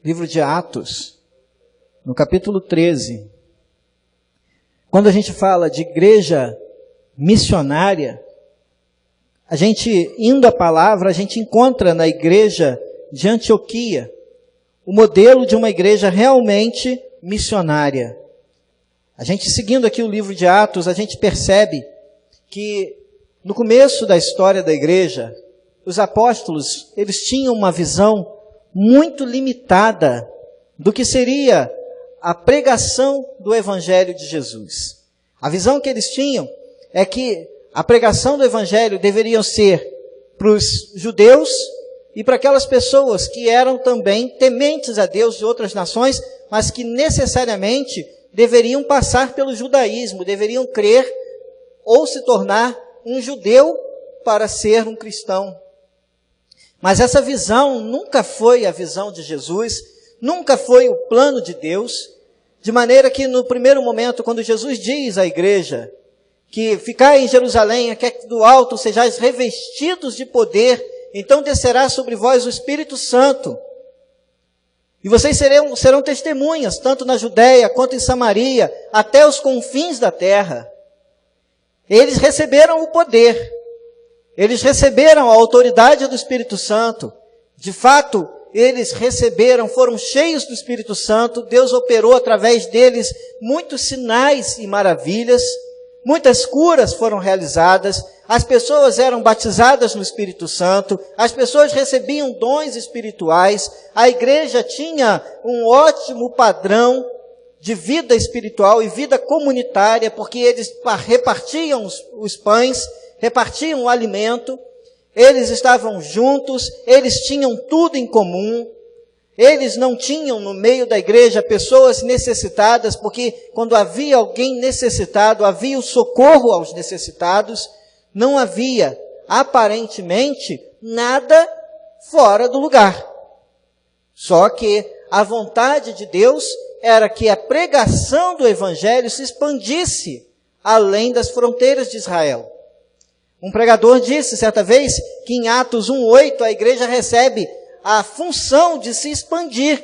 livro de Atos, no capítulo 13. Quando a gente fala de igreja missionária, a gente, indo à palavra, a gente encontra na igreja de Antioquia o modelo de uma igreja realmente missionária. A gente, seguindo aqui o livro de Atos, a gente percebe que no começo da história da igreja, os apóstolos, eles tinham uma visão muito limitada do que seria a pregação do Evangelho de Jesus. A visão que eles tinham é que a pregação do Evangelho deveria ser para os judeus e para aquelas pessoas que eram também tementes a Deus de outras nações, mas que necessariamente deveriam passar pelo judaísmo, deveriam crer ou se tornar um judeu para ser um cristão. Mas essa visão nunca foi a visão de Jesus, nunca foi o plano de Deus, de maneira que no primeiro momento, quando Jesus diz à igreja que ficai em Jerusalém, até que do alto sejais revestidos de poder, então descerá sobre vós o Espírito Santo. E vocês serão testemunhas, tanto na Judeia quanto em Samaria, até os confins da terra. Eles receberam o poder, eles receberam a autoridade do Espírito Santo. De fato, eles receberam, foram cheios do Espírito Santo. Deus operou através deles muitos sinais e maravilhas. Muitas curas foram realizadas. As pessoas eram batizadas no Espírito Santo. As pessoas recebiam dons espirituais. A igreja tinha um ótimo padrão de vida espiritual e vida comunitária, porque eles repartiam os pães, repartiam o alimento. Eles estavam juntos, eles tinham tudo em comum. Eles não tinham no meio da igreja pessoas necessitadas, porque quando havia alguém necessitado, havia o socorro aos necessitados. Não havia, aparentemente, nada fora do lugar. Só que a vontade de Deus era que a pregação do Evangelho se expandisse além das fronteiras de Israel. Um pregador disse certa vez que em Atos 1:8 a igreja recebe a função de se expandir.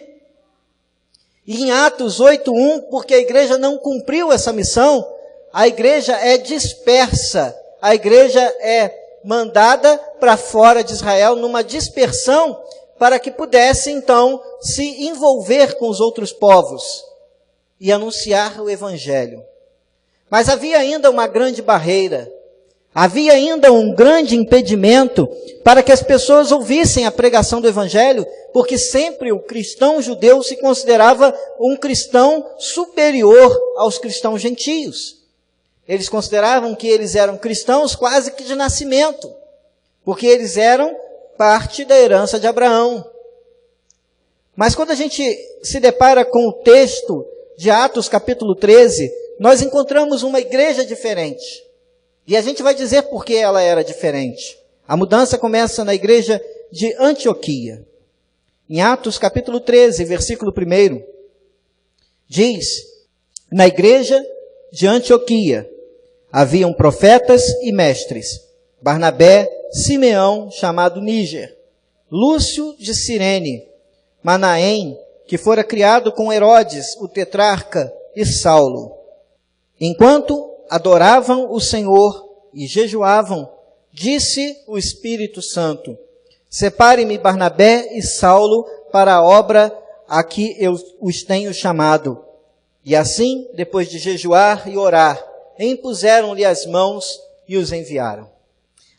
E em Atos 8:1, porque a igreja não cumpriu essa missão, a igreja é dispersa, a igreja é mandada para fora de Israel numa dispersão para que pudesse então se envolver com os outros povos e anunciar o Evangelho. Mas havia ainda uma grande barreira. Havia ainda um grande impedimento para que as pessoas ouvissem a pregação do Evangelho, porque sempre o cristão judeu se considerava um cristão superior aos cristãos gentios. Eles consideravam que eles eram cristãos quase que de nascimento, porque eles eram parte da herança de Abraão. Mas quando a gente se depara com o texto de Atos capítulo 13, nós encontramos uma igreja diferente. E a gente vai dizer por que ela era diferente. A mudança começa na igreja de Antioquia. Em Atos capítulo 13, versículo 1, diz: na igreja de Antioquia haviam profetas e mestres, Barnabé, Simeão, chamado Níger, Lúcio de Cirene, Manaém, que fora criado com Herodes, o tetrarca, e Saulo. Enquanto adoravam o Senhor e jejuavam, disse o Espírito Santo: separe-me Barnabé e Saulo para a obra a que eu os tenho chamado. E assim, depois de jejuar e orar, impuseram-lhe as mãos e os enviaram.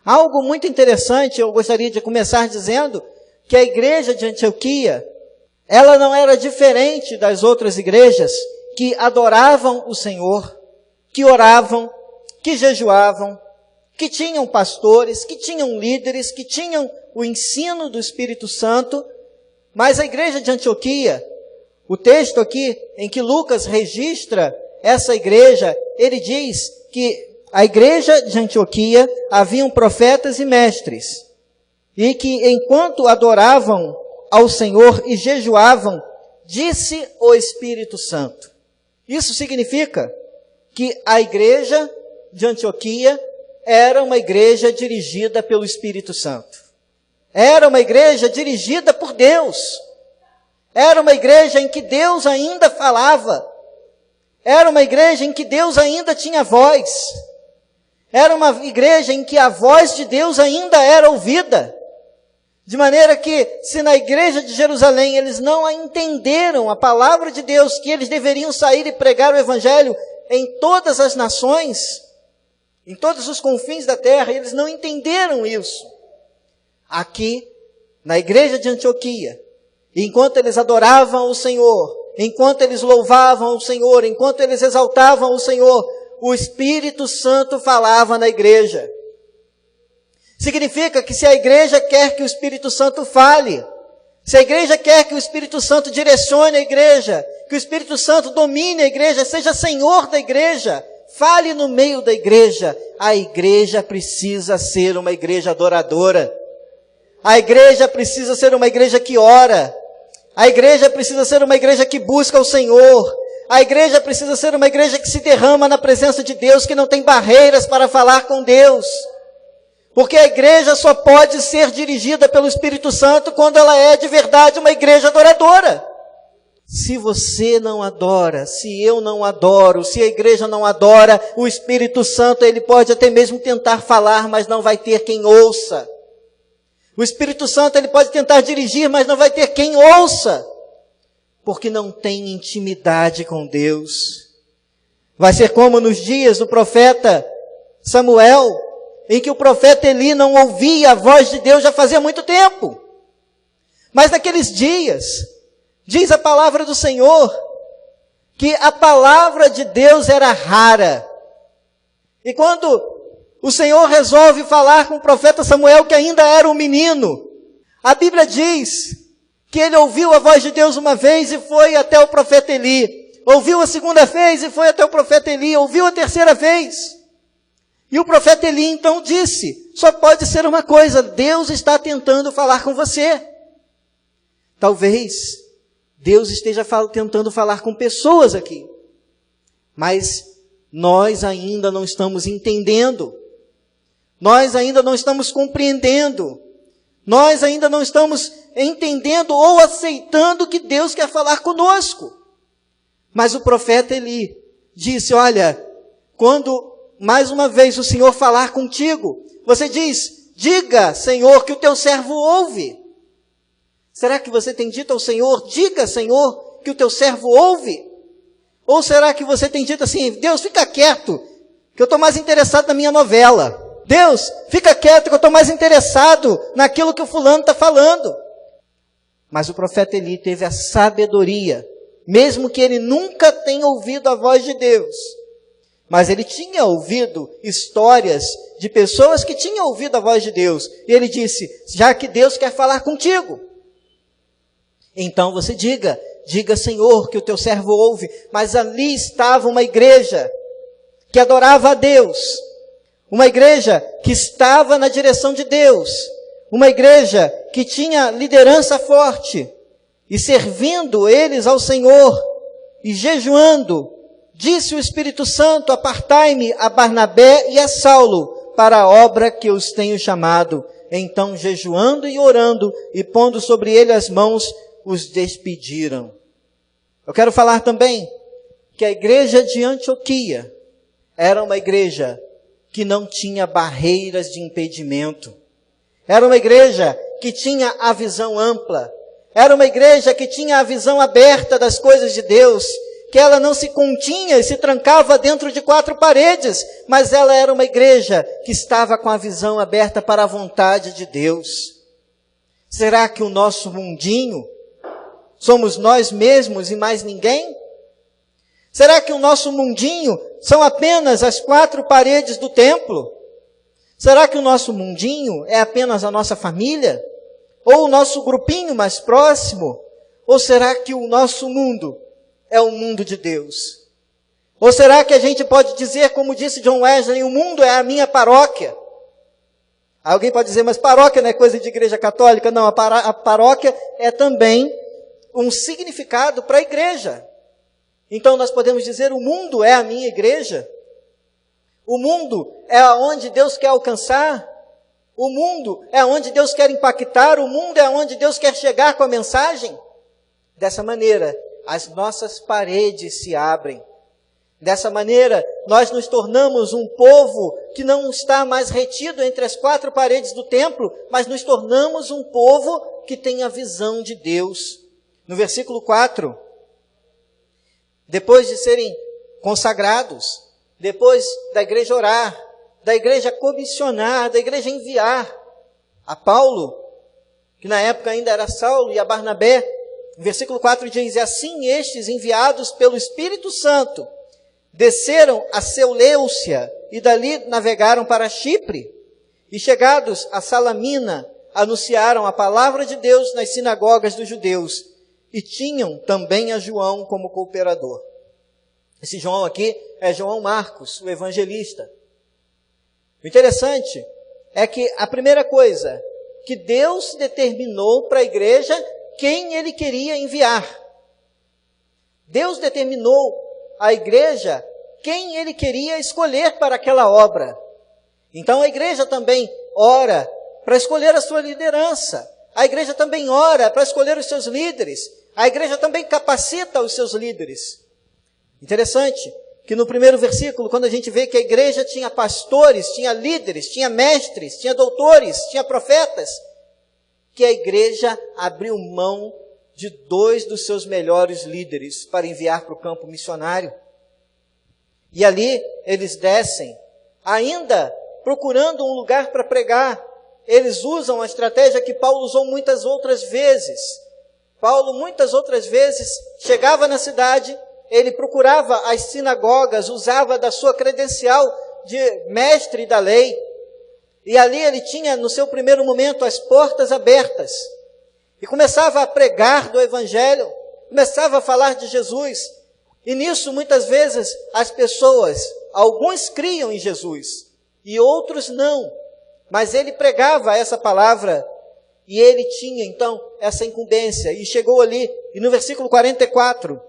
Algo muito interessante, eu gostaria de começar dizendo que a igreja de Antioquia, ela não era diferente das outras igrejas que adoravam o Senhor, que oravam, que jejuavam, que tinham pastores, que tinham líderes, que tinham o ensino do Espírito Santo. Mas a igreja de Antioquia, o texto aqui em que Lucas registra essa igreja, ele diz que a igreja de Antioquia haviam profetas e mestres, e que enquanto adoravam ao Senhor e jejuavam, disse o Espírito Santo. Isso significa que a igreja de Antioquia era uma igreja dirigida pelo Espírito Santo. Era uma igreja dirigida por Deus. Era uma igreja em que Deus ainda falava. Era uma igreja em que Deus ainda tinha voz. Era uma igreja em que a voz de Deus ainda era ouvida. De maneira que, se na igreja de Jerusalém eles não entenderam a palavra de Deus, que eles deveriam sair e pregar o evangelho em todas as nações, em todos os confins da terra, eles não entenderam isso. Aqui, na igreja de Antioquia, enquanto eles adoravam o Senhor, enquanto eles louvavam o Senhor, enquanto eles exaltavam o Senhor, o Espírito Santo falava na igreja. Significa que se a igreja quer que o Espírito Santo fale, se a igreja quer que o Espírito Santo direcione a igreja, que o Espírito Santo domine a igreja, seja senhor da igreja, fale no meio da igreja, a igreja precisa ser uma igreja adoradora. A igreja precisa ser uma igreja que ora. A igreja precisa ser uma igreja que busca o Senhor. A igreja precisa ser uma igreja que se derrama na presença de Deus, que não tem barreiras para falar com Deus. Porque a igreja só pode ser dirigida pelo Espírito Santo quando ela é de verdade uma igreja adoradora. Se você não adora, se eu não adoro, se a igreja não adora, o Espírito Santo, ele pode até mesmo tentar falar, mas não vai ter quem ouça. O Espírito Santo, ele pode tentar dirigir, mas não vai ter quem ouça. Porque não tem intimidade com Deus. Vai ser como nos dias do profeta Samuel, em que o profeta Eli não ouvia a voz de Deus já fazia muito tempo. Mas naqueles dias, diz a palavra do Senhor, que a palavra de Deus era rara. E quando o Senhor resolve falar com o profeta Samuel, que ainda era um menino, a Bíblia diz que ele ouviu a voz de Deus uma vez e foi até o profeta Eli. Ouviu a segunda vez e foi até o profeta Eli. Ouviu a terceira vez. E o profeta Eli então disse, só pode ser uma coisa, Deus está tentando falar com você. Talvez Deus esteja tentando falar com pessoas aqui. Mas nós ainda não estamos entendendo. Nós ainda não estamos compreendendo. Nós ainda não estamos entendendo ou aceitando que Deus quer falar conosco. Mas o profeta Eli disse, olha, quando mais uma vez o Senhor falar contigo, você diz, diga, Senhor, que o teu servo ouve. Será que você tem dito ao Senhor, diga, Senhor, que o teu servo ouve? Ou será que você tem dito assim, Deus, fica quieto, que eu estou mais interessado na minha novela. Deus, fica quieto, que eu estou mais interessado naquilo que o fulano está falando. Mas o profeta Eli teve a sabedoria, mesmo que ele nunca tenha ouvido a voz de Deus, mas ele tinha ouvido histórias de pessoas que tinham ouvido a voz de Deus. E ele disse, já que Deus quer falar contigo, então você diga, Senhor, que o teu servo ouve. Mas ali estava uma igreja que adorava a Deus, uma igreja que estava na direção de Deus, uma igreja que tinha liderança forte, e servindo eles ao Senhor, e jejuando, disse o Espírito Santo, apartai-me a Barnabé e a Saulo, para a obra que os tenho chamado. Então, jejuando e orando, e pondo sobre ele as mãos, os despediram. Eu quero falar também, que a igreja de Antioquia, era uma igreja que não tinha barreiras de impedimento. Era uma igreja que tinha a visão ampla. Era uma igreja que tinha a visão aberta das coisas de Deus, que ela não se continha e se trancava dentro de 4 paredes, mas ela era uma igreja que estava com a visão aberta para a vontade de Deus. Será que o nosso mundinho somos nós mesmos e mais ninguém? Será que o nosso mundinho são apenas as 4 paredes do templo? Será que o nosso mundinho é apenas a nossa família? Ou o nosso grupinho mais próximo? Ou será que o nosso mundo é o mundo de Deus? Ou será que a gente pode dizer, como disse John Wesley, o mundo é a minha paróquia? Alguém pode dizer, mas paróquia não é coisa de igreja católica? Não, a paróquia é também um significado para a igreja. Então nós podemos dizer, o mundo é a minha igreja? O mundo é aonde Deus quer alcançar? O mundo é onde Deus quer impactar? O mundo é onde Deus quer chegar com a mensagem? Dessa maneira, as nossas paredes se abrem. Dessa maneira, nós nos tornamos um povo que não está mais retido entre as quatro paredes do templo, mas nos tornamos um povo que tem a visão de Deus. No versículo 4, depois de serem consagrados, depois da igreja orar, da igreja comissionar, da igreja enviar a Paulo, que na época ainda era Saulo, e a Barnabé, no versículo 4 diz: e assim estes, enviados pelo Espírito Santo, desceram a Seleucia e dali navegaram para Chipre, e chegados a Salamina, anunciaram a palavra de Deus nas sinagogas dos judeus, e tinham também a João como cooperador. Esse João aqui é João Marcos, o evangelista. O interessante é que a primeira coisa, que Deus determinou para a igreja quem ele queria enviar. Deus determinou à igreja quem ele queria escolher para aquela obra. Então a igreja também ora para escolher a sua liderança. A igreja também ora para escolher os seus líderes. A igreja também capacita os seus líderes. Interessante que no primeiro versículo, quando a gente vê que a igreja tinha pastores, tinha líderes, tinha mestres, tinha doutores, tinha profetas, que a igreja abriu mão de 2 dos seus melhores líderes para enviar para o campo missionário. E ali eles descem, ainda procurando um lugar para pregar. Eles usam a estratégia que Paulo usou muitas outras vezes. Paulo muitas outras vezes chegava na cidade, ele procurava as sinagogas, usava da sua credencial de mestre da lei. E ali ele tinha, no seu primeiro momento, as portas abertas. E começava a pregar do Evangelho, começava a falar de Jesus. E nisso, muitas vezes, as pessoas, alguns criam em Jesus, e outros não. Mas ele pregava essa palavra, e ele tinha, então, essa incumbência. E chegou ali, e no versículo 44,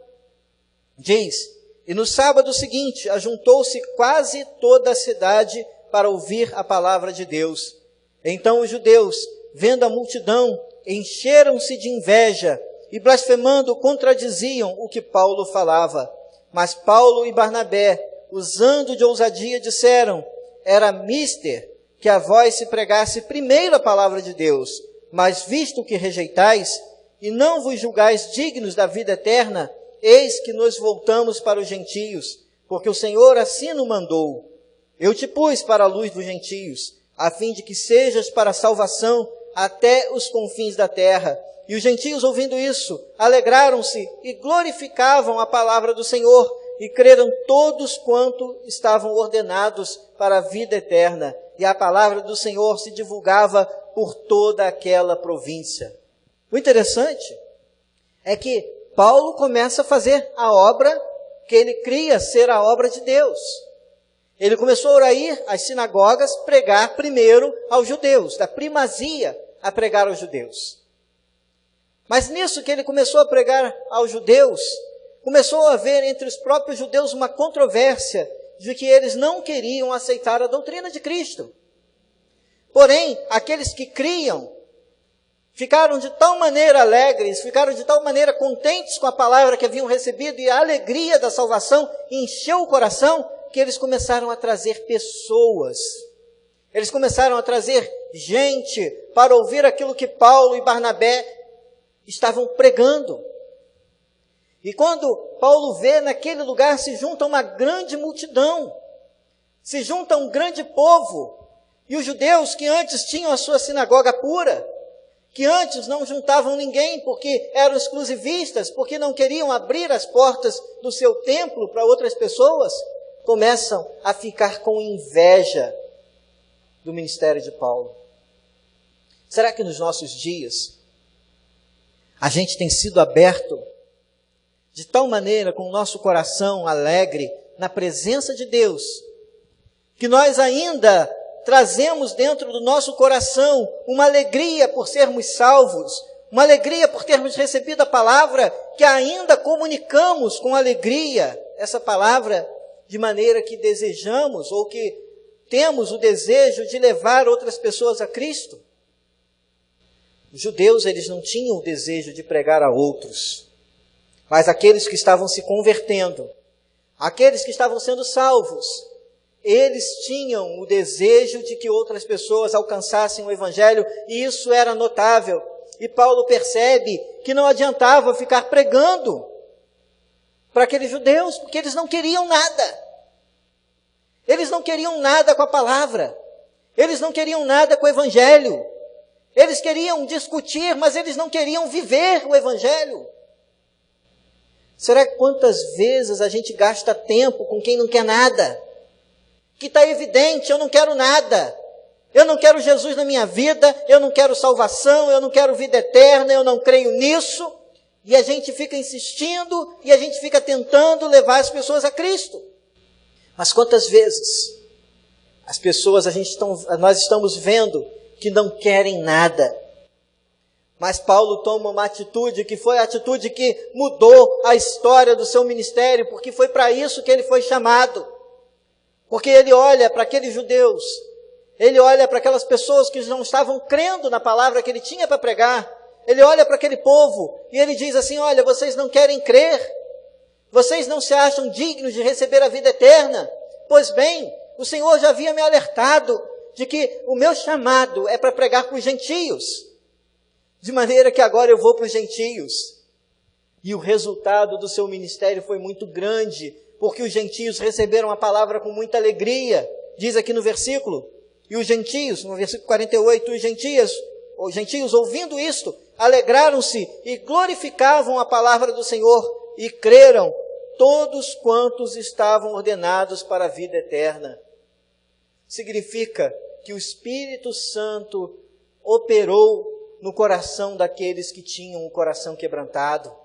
diz: e no sábado seguinte, ajuntou-se quase toda a cidade para ouvir a palavra de Deus. Então os judeus, vendo a multidão, encheram-se de inveja e blasfemando contradiziam o que Paulo falava. Mas Paulo e Barnabé, usando de ousadia, disseram: era mister que a vós se pregasse primeiro a palavra de Deus, mas visto que rejeitais e não vos julgais dignos da vida eterna, eis que nos voltamos para os gentios, porque o Senhor assim nos mandou. Eu te pus para a luz dos gentios, a fim de que sejas para a salvação até os confins da terra. E os gentios, ouvindo isso, alegraram-se e glorificavam a palavra do Senhor, e creram todos quanto estavam ordenados para a vida eterna. E a palavra do Senhor se divulgava por toda aquela província. O interessante é que Paulo começa a fazer a obra que ele cria ser a obra de Deus. Ele começou a ir às sinagogas pregar primeiro aos judeus, da primazia a pregar aos judeus. Mas nisso que ele começou a pregar aos judeus, começou a haver entre os próprios judeus uma controvérsia de que eles não queriam aceitar a doutrina de Cristo. Porém, aqueles que criam ficaram de tal maneira alegres, ficaram de tal maneira contentes com a palavra que haviam recebido, e a alegria da salvação encheu o coração, que eles começaram a trazer pessoas. Eles começaram a trazer gente para ouvir aquilo que Paulo e Barnabé estavam pregando. E quando Paulo vê naquele lugar, se junta uma grande multidão, se junta um grande povo, e os judeus que antes tinham a sua sinagoga pura, que antes não juntavam ninguém porque eram exclusivistas, porque não queriam abrir as portas do seu templo para outras pessoas, começam a ficar com inveja do ministério de Paulo. Será que nos nossos dias a gente tem sido aberto de tal maneira, com o nosso coração alegre na presença de Deus, que nós ainda trazemos dentro do nosso coração uma alegria por sermos salvos, uma alegria por termos recebido a palavra, que ainda comunicamos com alegria essa palavra, de maneira que desejamos ou que temos o desejo de levar outras pessoas a Cristo? Os judeus, eles não tinham o desejo de pregar a outros, Mas aqueles que estavam se convertendo, aqueles que estavam sendo salvos, eles tinham o desejo de que outras pessoas alcançassem o Evangelho, e isso era notável. E Paulo percebe que não adiantava ficar pregando para aqueles judeus, porque eles não queriam nada. Eles não queriam nada com a palavra. Eles não queriam nada com o Evangelho. Eles queriam discutir, mas eles não queriam viver o Evangelho. Será que quantas vezes a gente gasta tempo com quem não quer nada? Que está evidente, eu não quero nada. Eu não quero Jesus na minha vida, eu não quero salvação, eu não quero vida eterna, eu não creio nisso. E a gente fica insistindo e a gente fica tentando levar as pessoas a Cristo. Mas quantas vezes as pessoas, nós estamos vendo que não querem nada. Mas Paulo toma uma atitude que foi a atitude que mudou a história do seu ministério, porque foi para isso que ele foi chamado. Porque ele olha para aqueles judeus, ele olha para aquelas pessoas que não estavam crendo na palavra que ele tinha para pregar. Ele olha para aquele povo e ele diz assim: olha, vocês não querem crer, vocês não se acham dignos de receber a vida eterna. Pois bem, o Senhor já havia me alertado de que o meu chamado é para pregar para os gentios, de maneira que agora eu vou para os gentios. E o resultado do seu ministério foi muito grande, porque os gentios receberam a palavra com muita alegria. Diz aqui no versículo, e os gentios, no versículo 48, os gentios ouvindo isto, alegraram-se e glorificavam a palavra do Senhor, e creram todos quantos estavam ordenados para a vida eterna. Significa que o Espírito Santo operou no coração daqueles que tinham um coração quebrantado.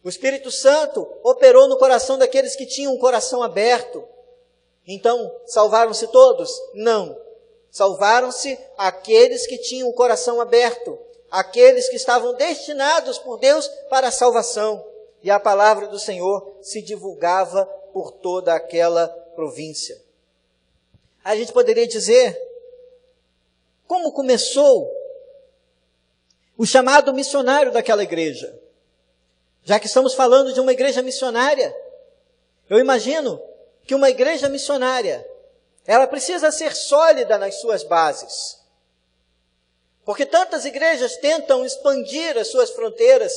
O Espírito Santo operou no coração daqueles que tinham um coração aberto. Então, salvaram-se todos? Não. Salvaram-se aqueles que tinham o coração aberto, aqueles que estavam destinados por Deus para a salvação. E a palavra do Senhor se divulgava por toda aquela província. A gente poderia dizer, como começou o chamado missionário daquela igreja? Já que estamos falando de uma igreja missionária, eu imagino que uma igreja missionária, ela precisa ser sólida nas suas bases. Porque tantas igrejas tentam expandir as suas fronteiras,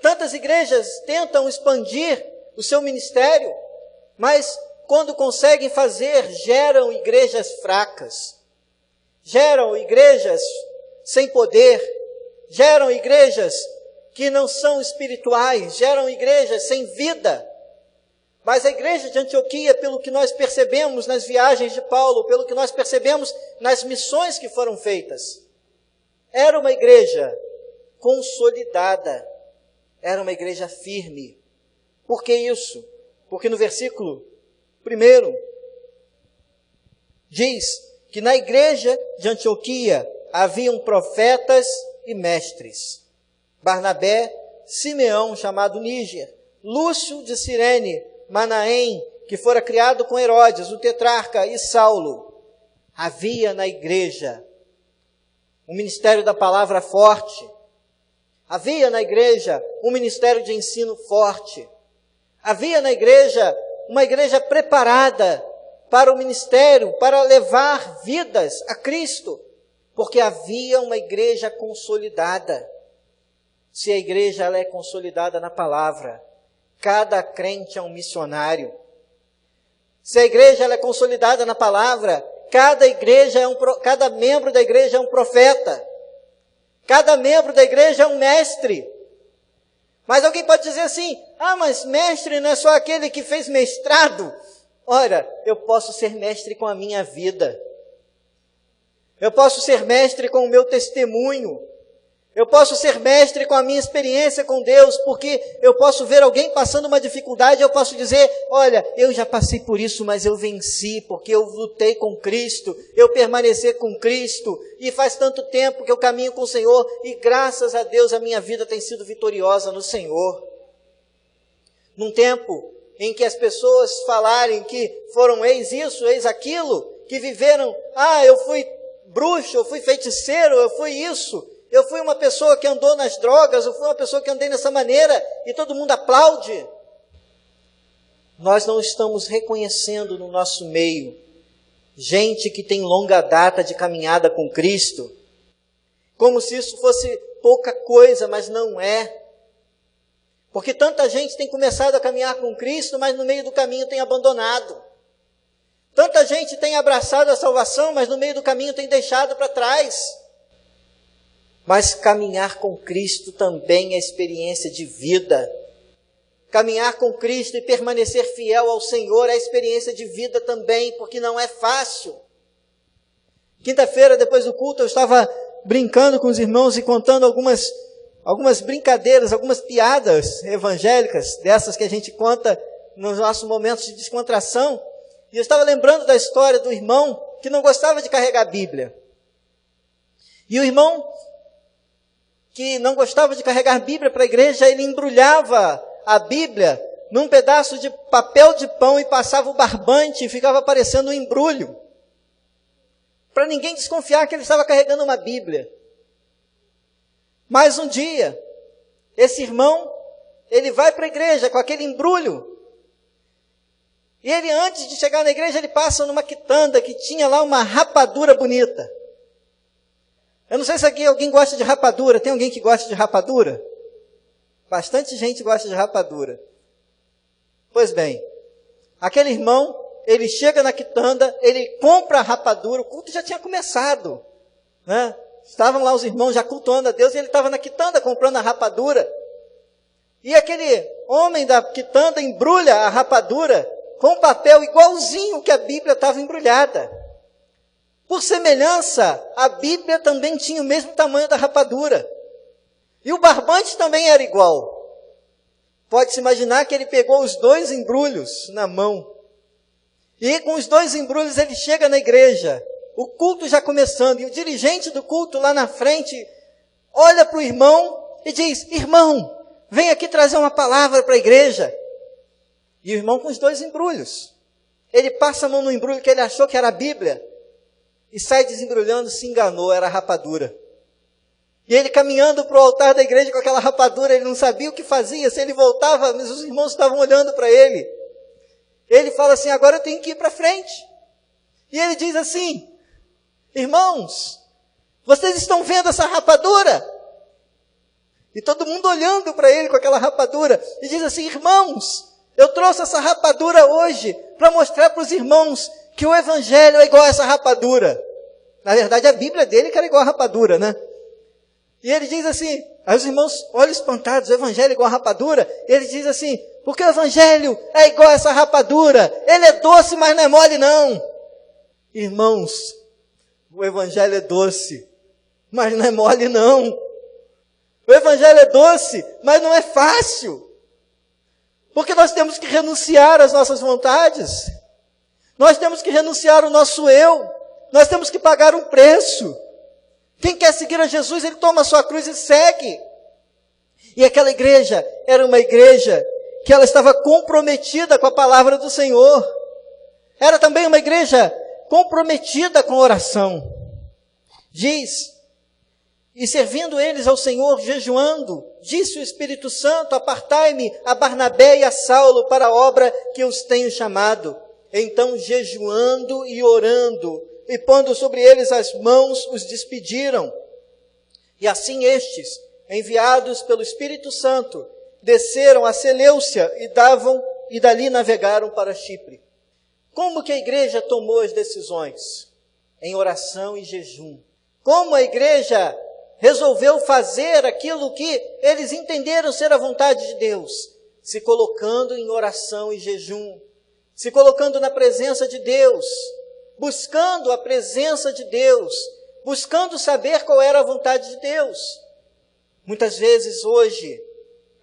tantas igrejas tentam expandir o seu ministério, mas quando conseguem fazer, geram igrejas fracas, geram igrejas sem poder, geram igrejas que não são espirituais, geram igrejas sem vida. Mas a igreja de Antioquia, pelo que nós percebemos nas viagens de Paulo, pelo que nós percebemos nas missões que foram feitas, era uma igreja consolidada, era uma igreja firme. Por que isso? Porque no versículo 1 diz que na igreja de Antioquia haviam profetas e mestres. Barnabé, Simeão, chamado Níger, Lúcio de Cirene, Manaém, que fora criado com Herodes, o tetrarca, e Saulo. Havia na igreja um ministério da palavra forte. Havia na igreja um ministério de ensino forte. Havia na igreja uma igreja preparada para o ministério, para levar vidas a Cristo, porque havia uma igreja consolidada. Se a igreja ela é consolidada na palavra, cada crente é um missionário. Se a igreja ela é consolidada na palavra, cada membro da igreja é um profeta. Cada membro da igreja é um mestre. Mas alguém pode dizer assim: mas mestre não é só aquele que fez mestrado? Ora, eu posso ser mestre com a minha vida. Eu posso ser mestre com o meu testemunho. Eu posso ser mestre com a minha experiência com Deus, porque eu posso ver alguém passando uma dificuldade, eu posso dizer: olha, eu já passei por isso, mas eu venci, porque eu lutei com Cristo, eu permaneci com Cristo, e faz tanto tempo que eu caminho com o Senhor, e graças a Deus a minha vida tem sido vitoriosa no Senhor. Num tempo em que as pessoas falarem que foram ex isso, ex aquilo, que viveram: eu fui bruxo, eu fui feiticeiro, eu fui isso, eu fui uma pessoa que andou nas drogas, eu fui uma pessoa que andei dessa maneira, e todo mundo aplaude. Nós não estamos reconhecendo no nosso meio gente que tem longa data de caminhada com Cristo, como se isso fosse pouca coisa, mas não é. Porque tanta gente tem começado a caminhar com Cristo, mas no meio do caminho tem abandonado. Tanta gente tem abraçado a salvação, mas no meio do caminho tem deixado para trás. Mas caminhar com Cristo também é experiência de vida. Caminhar com Cristo e permanecer fiel ao Senhor é experiência de vida também, porque não é fácil. Quinta-feira, depois do culto, eu estava brincando com os irmãos e contando algumas brincadeiras, algumas piadas evangélicas, dessas que a gente conta nos nossos momentos de descontração. E eu estava lembrando da história do irmão que não gostava de carregar a Bíblia. E o irmão que não gostava de carregar a Bíblia para a igreja, ele embrulhava a Bíblia num pedaço de papel de pão e passava o barbante e ficava aparecendo um embrulho, para ninguém desconfiar que ele estava carregando uma Bíblia. Mas um dia, esse irmão, ele vai para a igreja com aquele embrulho, e ele, antes de chegar na igreja, ele passa numa quitanda que tinha lá uma rapadura bonita. Eu não sei se aqui alguém gosta de rapadura. Tem alguém que gosta de rapadura? Bastante gente gosta de rapadura. Pois bem, aquele irmão, ele chega na quitanda, ele compra a rapadura, o culto já tinha começado, né? Estavam lá os irmãos já cultuando a Deus, e ele estava na quitanda comprando a rapadura. E aquele homem da quitanda embrulha a rapadura com um papel igualzinho que a Bíblia estava embrulhada. Por semelhança, a Bíblia também tinha o mesmo tamanho da rapadura. E o barbante também era igual. Pode-se imaginar que ele pegou os dois embrulhos na mão. E com os dois embrulhos ele chega na igreja. O culto já começando. E o dirigente do culto lá na frente olha para o irmão e diz: irmão, vem aqui trazer uma palavra para a igreja. E o irmão com os dois embrulhos. Ele passa a mão no embrulho que ele achou que era a Bíblia. E sai desembrulhando, se enganou, era a rapadura. E ele caminhando para o altar da igreja com aquela rapadura, ele não sabia o que fazia, se ele voltava, mas os irmãos estavam olhando para ele. Ele fala assim: agora eu tenho que ir para frente. E ele diz assim: irmãos, vocês estão vendo essa rapadura? E todo mundo olhando para ele com aquela rapadura. E diz assim: irmãos, eu trouxe essa rapadura hoje para mostrar para os irmãos que o Evangelho é igual a essa rapadura. Na verdade, a Bíblia dele que era igual a rapadura, né? E ele diz assim, aí os irmãos olham espantados: o Evangelho é igual a rapadura? Ele diz assim: porque o Evangelho é igual a essa rapadura. Ele é doce, mas não é mole não. Irmãos, o Evangelho é doce, mas não é mole não. O Evangelho é doce, mas não é fácil. Porque nós temos que renunciar às nossas vontades. Nós temos que renunciar ao nosso eu. Nós temos que pagar um preço. Quem quer seguir a Jesus, ele toma a sua cruz e segue. E aquela igreja era uma igreja que ela estava comprometida com a palavra do Senhor. Era também uma igreja comprometida com a oração. Diz: e servindo eles ao Senhor, jejuando, disse o Espírito Santo: apartai-me a Barnabé e a Saulo para a obra que os tenho chamado. Então, jejuando e orando, e pondo sobre eles as mãos, os despediram. E assim estes, enviados pelo Espírito Santo, desceram a Seleucia e dali navegaram para Chipre. Como que a igreja tomou as decisões? Em oração e jejum. Como a igreja resolveu fazer aquilo que eles entenderam ser a vontade de Deus? Se colocando em oração e jejum. Se colocando na presença de Deus, buscando a presença de Deus, buscando saber qual era a vontade de Deus. Muitas vezes hoje,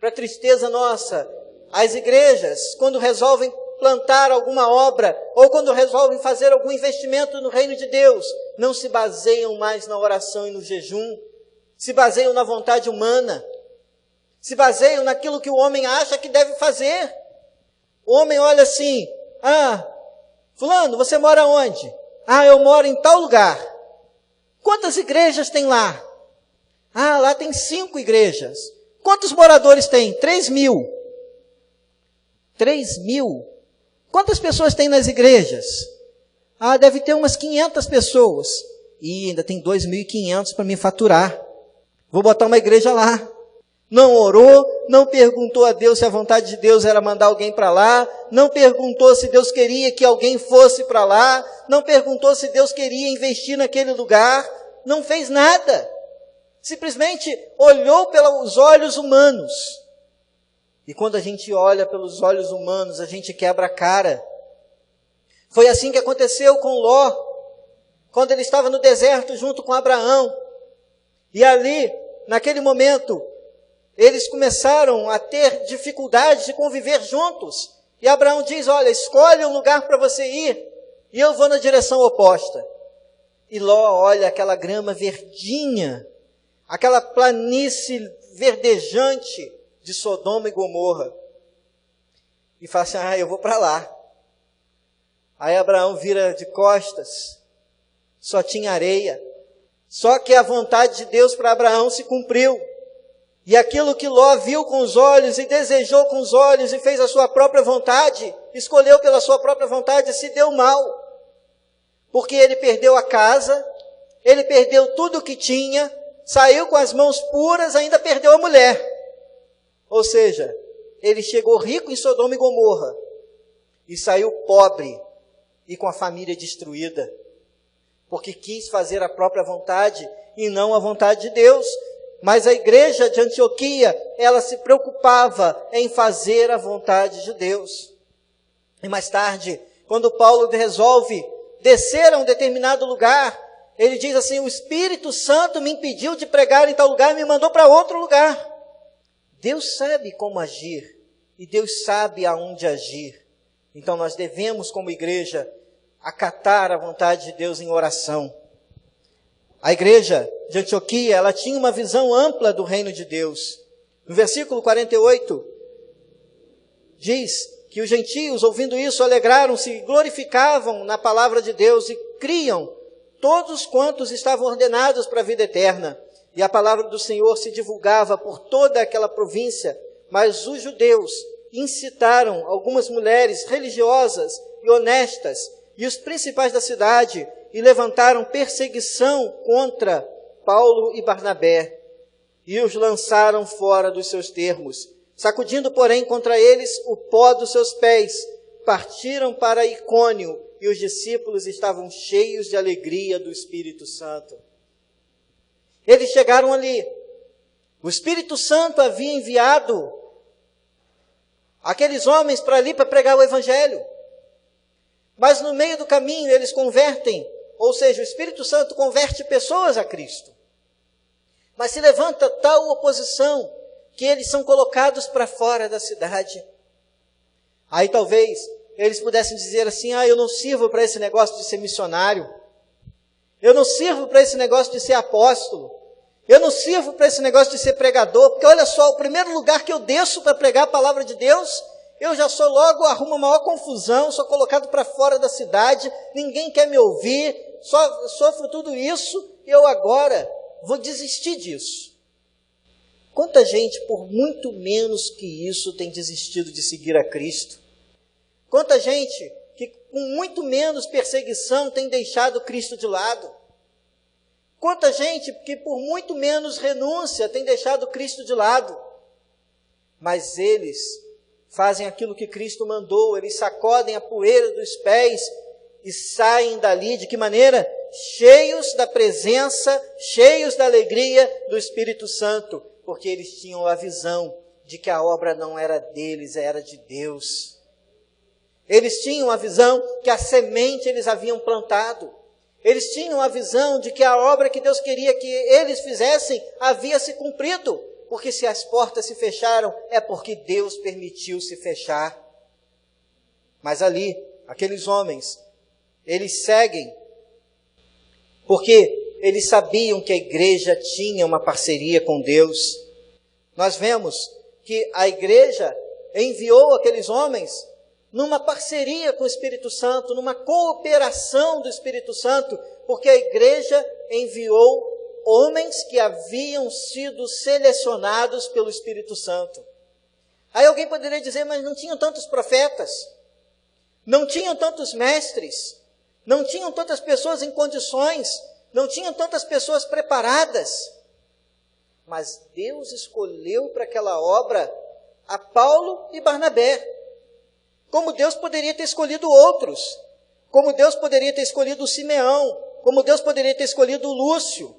para tristeza nossa, as igrejas, quando resolvem plantar alguma obra, ou quando resolvem fazer algum investimento no reino de Deus, não se baseiam mais na oração e no jejum, se baseiam na vontade humana, se baseiam naquilo que o homem acha que deve fazer. O homem olha assim: fulano, você mora onde? Eu moro em tal lugar. Quantas igrejas tem lá? Ah, lá tem 5 igrejas. Quantos moradores tem? 3.000. 3.000? Quantas pessoas tem nas igrejas? Ah, deve ter umas 500 pessoas. E ainda tem 2.500 para me faturar. Vou botar uma igreja lá. Não orou, não perguntou a Deus se a vontade de Deus era mandar alguém para lá, não perguntou se Deus queria que alguém fosse para lá, não perguntou se Deus queria investir naquele lugar, não fez nada. Simplesmente olhou pelos olhos humanos. E quando a gente olha pelos olhos humanos, a gente quebra a cara. Foi assim que aconteceu com Ló, quando ele estava no deserto junto com Abraão. E ali, naquele momento, eles começaram a ter dificuldade de conviver juntos. E Abraão diz, olha, escolhe um lugar para você ir, e eu vou na direção oposta. E Ló olha aquela grama verdinha, aquela planície verdejante de Sodoma e Gomorra. E fala assim, eu vou para lá. Aí Abraão vira de costas, só tinha areia. Só que a vontade de Deus para Abraão se cumpriu. E aquilo que Ló viu com os olhos e desejou com os olhos e fez a sua própria vontade, escolheu pela sua própria vontade, se deu mal. Porque ele perdeu a casa, ele perdeu tudo o que tinha, saiu com as mãos puras, ainda perdeu a mulher. Ou seja, ele chegou rico em Sodoma e Gomorra e saiu pobre e com a família destruída. Porque quis fazer a própria vontade e não a vontade de Deus. Mas a igreja de Antioquia, ela se preocupava em fazer a vontade de Deus. E mais tarde, quando Paulo resolve descer a um determinado lugar, ele diz assim, o Espírito Santo me impediu de pregar em tal lugar e me mandou para outro lugar. Deus sabe como agir e Deus sabe aonde agir. Então nós devemos, como igreja, acatar a vontade de Deus em oração. A igreja de Antioquia, ela tinha uma visão ampla do reino de Deus. No versículo 48, diz que os gentios, ouvindo isso, alegraram-se e glorificavam na palavra de Deus e criam todos quantos estavam ordenados para a vida eterna. E a palavra do Senhor se divulgava por toda aquela província, mas os judeus incitaram algumas mulheres religiosas e honestas e os principais da cidade e levantaram perseguição contra Paulo e Barnabé e os lançaram fora dos seus termos. Sacudindo, porém, contra eles o pó dos seus pés, partiram para Icônio e os discípulos estavam cheios de alegria do Espírito Santo. Eles chegaram ali. O Espírito Santo havia enviado aqueles homens para ali para pregar o Evangelho. Mas no meio do caminho eles convertem, ou seja, o Espírito Santo converte pessoas a Cristo. Mas se levanta tal oposição que eles são colocados para fora da cidade. Aí talvez eles pudessem dizer assim, eu não sirvo para esse negócio de ser missionário. Eu não sirvo para esse negócio de ser apóstolo. Eu não sirvo para esse negócio de ser pregador, porque olha só, o primeiro lugar que eu desço para pregar a palavra de Deus, eu já sou logo, arrumo a maior confusão, sou colocado para fora da cidade, ninguém quer me ouvir, só sofro tudo isso, e eu agora vou desistir disso. Quanta gente, por muito menos que isso, tem desistido de seguir a Cristo? Quanta gente que, com muito menos perseguição, tem deixado Cristo de lado? Quanta gente que, por muito menos renúncia, tem deixado Cristo de lado? Mas eles fazem aquilo que Cristo mandou, eles sacodem a poeira dos pés e saem dali, de que maneira? Cheios da presença, cheios da alegria do Espírito Santo, porque eles tinham a visão de que a obra não era deles, era de Deus. Eles tinham a visão que a semente eles haviam plantado. Eles tinham a visão de que a obra que Deus queria que eles fizessem havia se cumprido. Porque se as portas se fecharam, é porque Deus permitiu se fechar. Mas ali, aqueles homens, eles seguem, porque eles sabiam que a igreja tinha uma parceria com Deus. Nós vemos que a igreja enviou aqueles homens numa parceria com o Espírito Santo, numa cooperação do Espírito Santo, porque a igreja enviou homens que haviam sido selecionados pelo Espírito Santo. Aí alguém poderia dizer, mas não tinham tantos profetas, não tinham tantos mestres, não tinham tantas pessoas em condições, não tinham tantas pessoas preparadas. Mas Deus escolheu para aquela obra a Paulo e Barnabé, como Deus poderia ter escolhido outros, como Deus poderia ter escolhido o Simeão, como Deus poderia ter escolhido o Lúcio,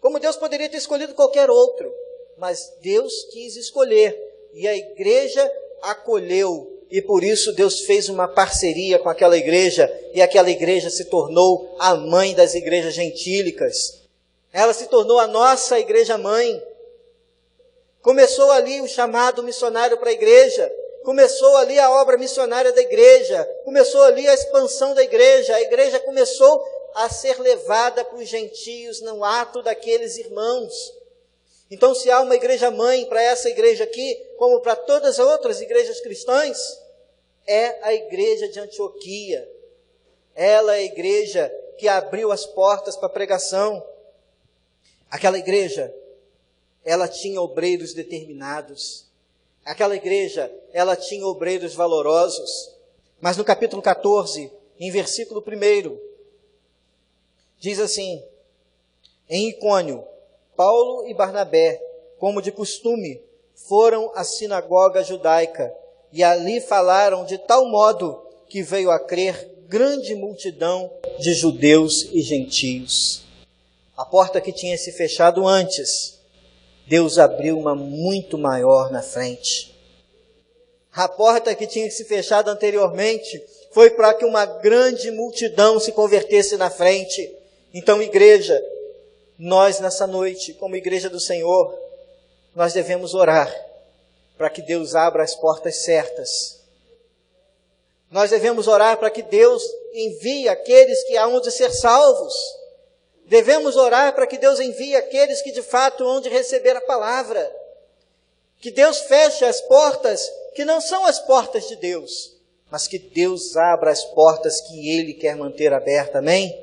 como Deus poderia ter escolhido qualquer outro. Mas Deus quis escolher, e a igreja acolheu, e por isso Deus fez uma parceria com aquela igreja, e aquela igreja se tornou a mãe das igrejas gentílicas. Ela se tornou a nossa igreja mãe. Começou ali o chamado missionário para a igreja, começou ali a obra missionária da igreja, começou ali a expansão da igreja. A igreja começou a ser levada para os gentios no ato daqueles irmãos. Então, se há uma igreja mãe para essa igreja aqui, como para todas as outras igrejas cristãs, é a igreja de Antioquia. Ela é a igreja que abriu as portas para a pregação. Aquela igreja, ela tinha obreiros determinados. Aquela igreja, ela tinha obreiros valorosos. Mas no capítulo 14, em versículo 1, diz assim: em Icônio, Paulo e Barnabé, como de costume, foram à sinagoga judaica e ali falaram de tal modo que veio a crer grande multidão de judeus e gentios. A porta que tinha se fechado antes, Deus abriu uma muito maior na frente. A porta que tinha se fechado anteriormente foi para que uma grande multidão se convertesse na frente. Então, igreja, nós nessa noite, como igreja do Senhor, nós devemos orar para que Deus abra as portas certas. Nós devemos orar para que Deus envie aqueles que hão de ser salvos. Devemos orar para que Deus envie aqueles que de fato hão de receber a palavra. Que Deus feche as portas que não são as portas de Deus, mas que Deus abra as portas que Ele quer manter abertas. Amém?